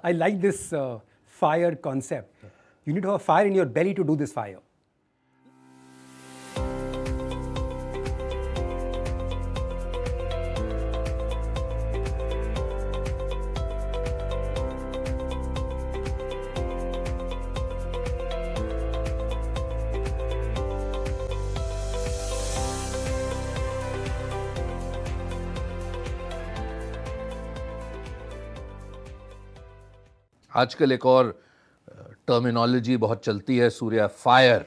I like this fire concept. You need to have a fire in your belly to do this fire. आजकल एक और terminology बहुत चलती है Surya, FIRE,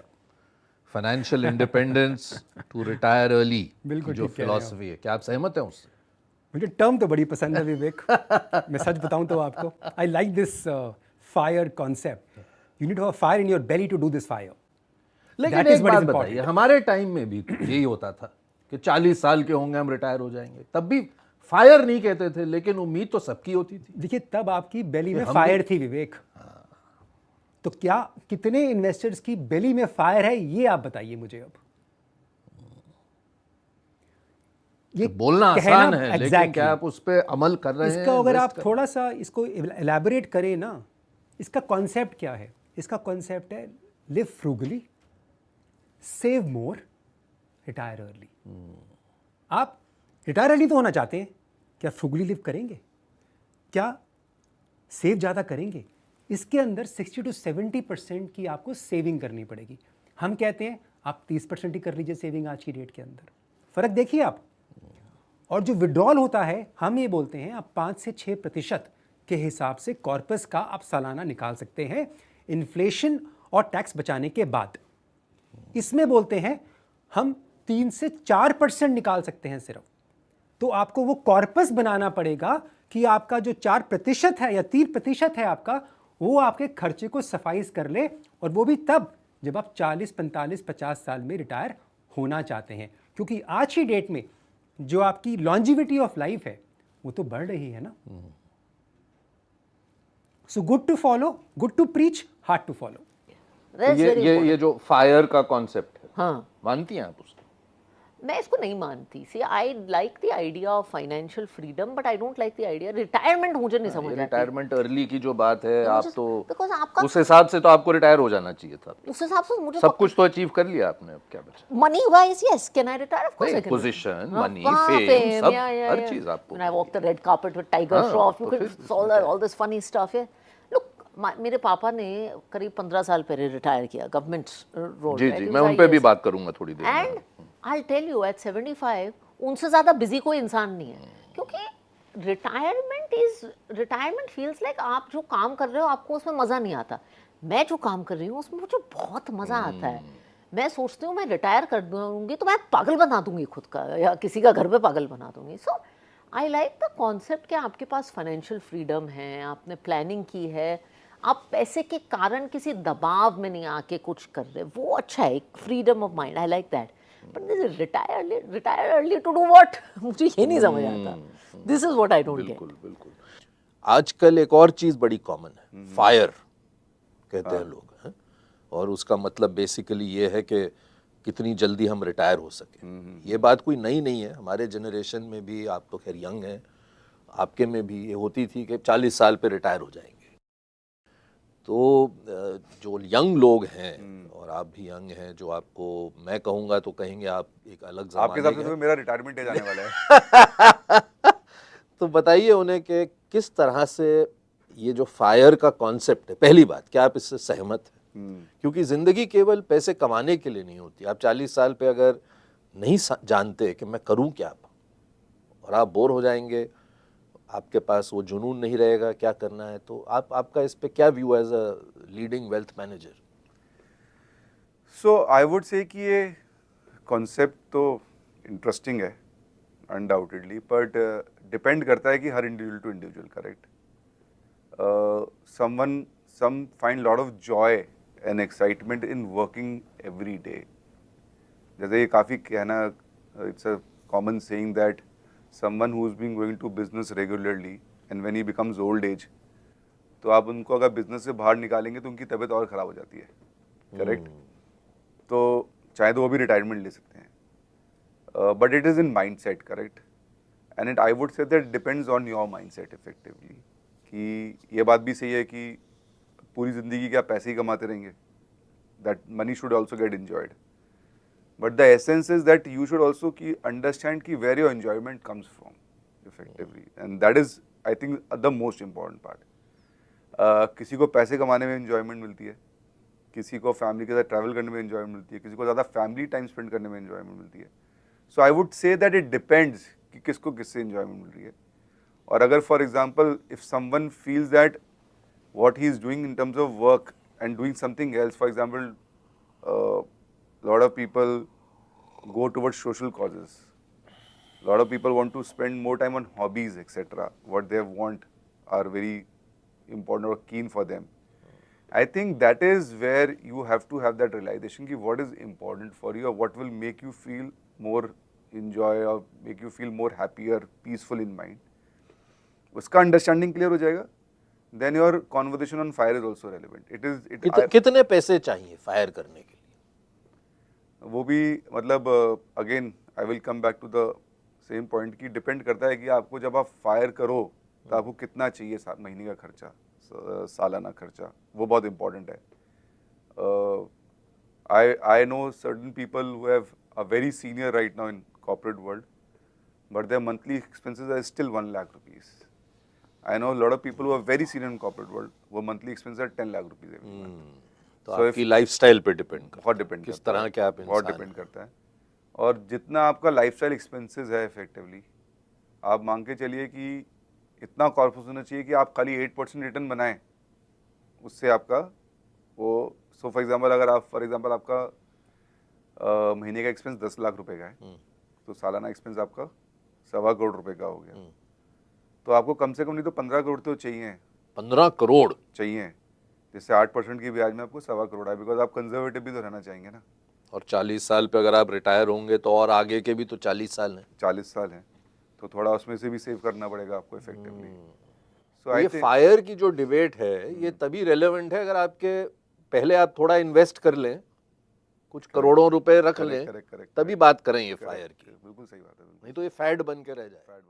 financial independence to retire early, जो philosophy है, क्या आप सहमत हैं उससे? मुझे टर्म तो बड़ी पसंद है विवेक। मैं सच बताऊं तो आपको, I like this FIRE concept. You need to have a fire in your belly to do this FIRE. लेकिन एक बात बताइए, हमारे टाइम में भी यही होता था कि 40 साल के होंगे हम रिटायर हो जाएंगे, तब भी फायर नहीं कहते थे, लेकिन उम्मीद तो सबकी होती थी। देखिए, तब आपकी बेली में फायर थी विवेक। तो क्या कितने इन्वेस्टर्स की बेली में फायर है, ये आप बताइए मुझे। अब ये बोलना आसान है, लेकिन क्या आप उस पर अमल कर रहे हैं? इसका अगर आप थोड़ा सा इसको एलैबोरेट करें ना, इसका कॉन्सेप्ट क्या है? इसका कॉन्सेप्ट है live frugally, save more, retire early. आप रिटायर अर्ली तो होना चाहते हैं, क्या फ्रूगली लिव करेंगे? क्या सेव ज़्यादा करेंगे? इसके अंदर 60 to 70% की आपको सेविंग करनी पड़ेगी। हम कहते हैं आप 30% ही कर लीजिए सेविंग आज की डेट के अंदर। फ़र्क देखिए आप। और जो विड्रॉल होता है, हम ये बोलते हैं आप 5 से 6% के हिसाब से कॉर्पस का आप सालाना निकाल सकते हैं इन्फ्लेशन और टैक्स बचाने के बाद। इसमें बोलते हैं हम 3 से 4% निकाल सकते हैं सिर्फ। तो आपको वो कॉर्पस बनाना पड़ेगा कि आपका जो 4% है या 3% है आपका, वो आपके खर्चे को सफाइज कर ले, और वो भी तब जब आप 40, 45, 50 साल में रिटायर होना चाहते हैं। क्योंकि आज की डेट में जो आपकी लॉन्जिविटी ऑफ लाइफ है वो तो बढ़ रही है ना। So good to follow, good to preach, hard to follow. ये जो फायर का कॉन्सेप्ट है, हाँ, मानती हैं आप उसको? मैं इसको नहीं मानती। See, I like the idea of financial freedom, but I don't like the idea retirement. मुझे नहीं समझ आती रिटायरमेंट अर्ली की जो बात है, आप तो बिकॉज़ आपका उस हिसाब से तो आपको रिटायर हो जाना चाहिए था। उस हिसाब से मुझे सब कुछ तो अचीव कर लिया आपने, अब क्या बचा? Money wise, yes, can I retire? Of course I can. Position, money, fame, सब, हर चीज आपको। When I walk the red carpet with tiger Shroff, you can all this funny stuff. Look, मेरे पापा ने करीब 15 साल पहले रिटायर किया, गवर्नमेंट रोल। जी जी, मैं उन पे भी बात करूंगा थोड़ी देर में। And I'll tell you, at 75 उनसे ज़्यादा बिजी कोई इंसान नहीं है। क्योंकि रिटायरमेंट फील्स लाइक आप जो काम कर रहे हो आपको उसमें मज़ा नहीं आता। मैं जो काम कर रही हूँ उसमें मुझे बहुत मज़ा आता है। मैं सोचती हूँ मैं रिटायर कर दूँगी तो मैं पागल बना दूँगी खुद का, या किसी का घर पे पागल बना दूँगी। सो आई लाइक द कॉन्सेप्ट कि आपके पास फाइनेंशियल फ्रीडम है, आपने प्लानिंग की है, आप पैसे के कारण किसी दबाव में नहीं आके कुछ कर रहे, वो अच्छा है, एक freedom of mind. I like that. But this is retire early to do what? मुझे ये नहीं समझ आता। This is what I don't get. बिल्कुल। आजकल एक और चीज बड़ी कॉमन है, फायर कहते हैं लोग, हैं? और उसका मतलब बेसिकली ये है कि कितनी जल्दी हम रिटायर हो सके। ये बात कोई नई नहीं है, हमारे जनरेशन में भी, आप तो खैर यंग हैं, आपके में भी ये होती थी कि 40 साल पे रिटायर हो जाएंगे। तो जो यंग लोग हैं, और आप भी यंग हैं, जो आपको मैं कहूँगा तो कहेंगे आप एक अलग ज़माने आपके हिसाब से तो मेरा रिटायरमेंट जाने वाला है। तो बताइए उन्हें कि किस तरह से ये जो फायर का कॉन्सेप्ट है, पहली बात, क्या आप इससे सहमत हैं? क्योंकि ज़िंदगी केवल पैसे कमाने के लिए नहीं होती। आप 40 साल पे अगर नहीं जानते कि मैं करूँ क्या, और आप बोर हो जाएंगे, आपके पास वो जुनून नहीं रहेगा क्या करना है, तो आपका इस पे क्या view as a leading wealth manager? So I would say कि ये कॉन्सेप्ट तो इंटरेस्टिंग है अनडाउटेडली, बट डिपेंड करता है कि हर individual to individual, correct. some find lot of joy and excitement in working every day. जैसे ये काफ़ी कहना, it's a common saying that someone who's been going to business regularly and when he becomes old age, तो आप उनको अगर business से बाहर निकालेंगे तो उनकी तबीयत और ख़राब हो जाती है, करेक्ट। तो चाहे तो वो भी रिटायरमेंट ले सकते हैं, but it is in mind set, correct. And it I would say that depends on your mind set effectively, कि ये बात भी सही है कि पूरी ज़िंदगी क्या पैसे ही कमाते रहेंगे, that money should also get enjoyed. But the essence is that you should also understand ki where your enjoyment comes from, effectively, and that is, I think, the most important part. किसी को पैसे कमाने में enjoyment मिलती है, किसी को family के साथ ट्रैवल करने में enjoyment मिलती है, किसी को ज़्यादा फैमिली टाइम स्पेंड करने में enjoyment मिलती है. So I would say that it depends कि किसको किससे enjoyment मिल रही है. और अगर for example if someone feels that what he is doing in terms of work and doing something else, for example, lot of people go towards social causes. A lot of people want to spend more time on hobbies, etc. What they want are very important or keen for them. I think that is where you have to have that realization ki what is important for you or what will make you feel more enjoy or make you feel more happier, peaceful in mind. उसका understanding clear हो जाएगा, then your conversation on fire is also relevant. कितने पैसे चाहिए fire करने के लिए? वो भी मतलब again I will come back to the same point की डिपेंड करता है कि आपको जब आप फायर करो तो आपको कितना चाहिए महीने का खर्चा, सालाना खर्चा, वो बहुत इम्पोर्टेंट है. I know certain people who have a very senior right now in corporate world but their monthly expenses are still 1 lakh rupees. I know a lot of people who are very senior in corporate world, वो monthly expenses are 10 lakh rupees every month. तो आपकी lifestyle पे depend करता बहुत depend किस तरह के आप बहुत डिपेंड करता है. और जितना आपका लाइफस्टाइल एक्सपेंसेस है इफेक्टिवली, आप मांग के चलिए कि इतना कॉर्पस होना चाहिए कि आप खाली 8% रिटर्न बनाएं, उससे आपका वो सो फॉर एग्जांपल अगर आप आपका महीने का एक्सपेंस 10 लाख रुपए का है तो सालाना एक्सपेंस आपका 1.25 करोड़ रुपए का हो गया. तो आपको कम से कम नहीं तो 15 करोड़ तो चाहिए. 15 करोड़ चाहिए, जिससे 8% की ब्याज में आपको 1.25 करोड़ है, बिकॉज आप कंजर्वेटिव भी तो रहना चाहेंगे ना. और 40 साल पे अगर आप रिटायर होंगे तो और आगे के भी तो 40 साल हैं. 40 साल हैं तो थोड़ा उसमें से भी सेव करना पड़ेगा आपको इफेक्टिवली. सो ये फायर की जो डिबेट है ये तभी रेलेवेंट है अगर आपके पहले आप थोड़ा इन्वेस्ट कर लें, कुछ करोड़ों रुपए रख लें, तभी बात करें ये फायर की. बिल्कुल सही बात है. नहीं तो ये फैड बन के रह जाए.